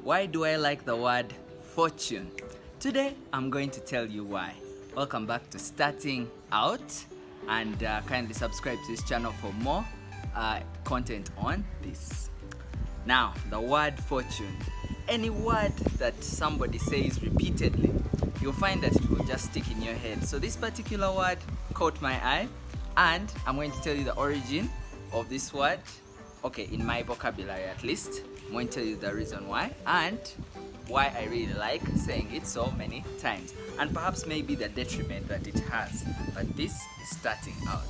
Why do I like the word fortune? Today I'm going to tell you why. Welcome back to Starting Out, and kindly subscribe to this channel for more content on this. Now, the word fortune. Any word that somebody says repeatedly, you'll find that it will just stick in your head. So this particular word caught my eye, and I'm going to tell you the origin of this word. Okay, in my vocabulary at least. I'm going to tell you the reason why and why I really like saying it so many times, and perhaps maybe the detriment that it has. But this is Starting Out.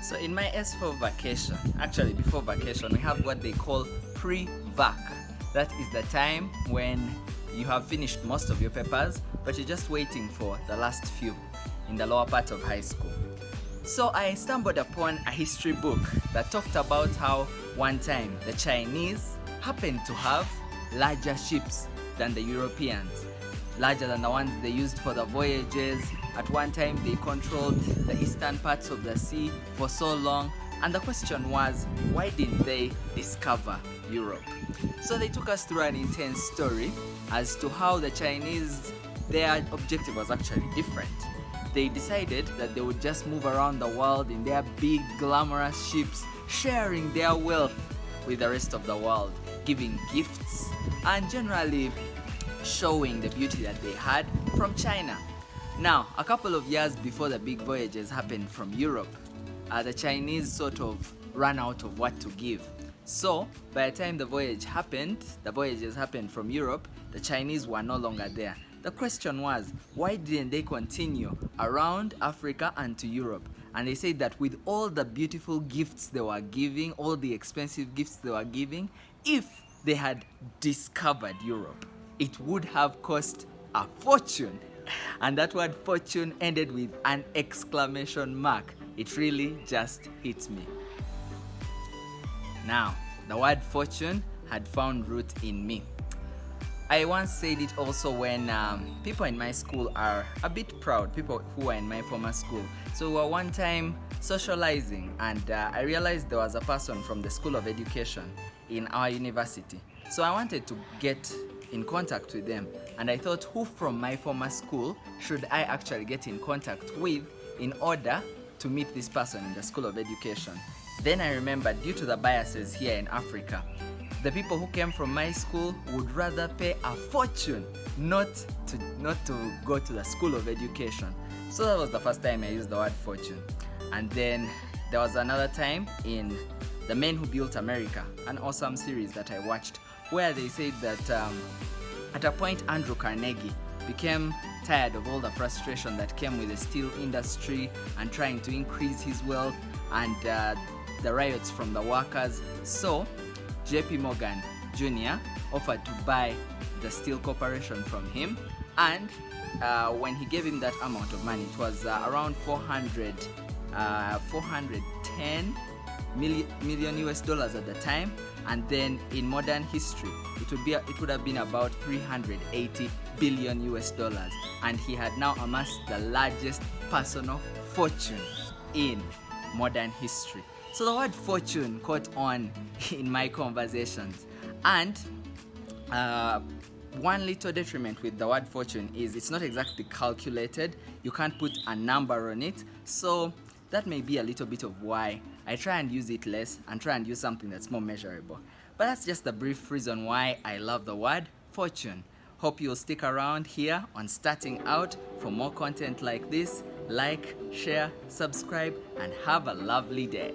So in my S for vacation, actually before vacation, we have what they call pre-vac. That is the time when you have finished most of your papers, but you're just waiting for the last few in the lower part of high school. So I stumbled upon a history book that talked about how one time the Chinese happened to have larger ships than the Europeans, larger than the ones they used for the voyages. At one time they controlled the eastern parts of the sea for so long, and the question was, why didn't they discover Europe? So they took us through an intense story as to how the Chinese, their objective was actually different. They decided that they would just move around the world in their big glamorous ships, sharing their wealth with the rest of the world, giving gifts and generally showing the beauty that they had from China. Now, a couple of years before the big voyages happened from Europe, the Chinese sort of ran out of what to give. So, by the time the voyages happened from Europe, the Chinese were no longer there. The question was, why didn't they continue around Africa and to Europe? And they said that with all the beautiful gifts they were giving, all the expensive gifts they were giving, if they had discovered Europe, it would have cost a fortune. And that word fortune ended with an exclamation mark. It really just hit me. Now, the word fortune had found root in me. I once said it also when people in my school are a bit proud, people who were in my former school. So we were one time socializing, and I realized there was a person from the School of Education in our university. So I wanted to get in contact with them, and I thought, who from my former school should I actually get in contact with in order to meet this person in the School of Education? Then I remembered, due to the biases here in Africa, the people who came from my school would rather pay a fortune not to go to the School of Education. So that was the first time I used the word fortune. And then there was another time in The Men Who Built America, an awesome series that I watched, where they said that at a point Andrew Carnegie became tired of all the frustration that came with the steel industry and trying to increase his wealth and the riots from the workers. So JP Morgan Jr. offered to buy the steel corporation from him, and when he gave him that amount of money, it was around 410 million US dollars at the time, and then in modern history it would have been about 380 billion US dollars, and he had now amassed the largest personal fortune in modern history. So the word fortune caught on in my conversations, and one little detriment with the word fortune is it's not exactly calculated. You can't put a number on it, so that may be a little bit of why I try and use it less and try and use something that's more measurable. But that's just the brief reason why I love the word fortune. Hope you'll stick around here on Starting Out for more content like this. Like, share, subscribe, and have a lovely day.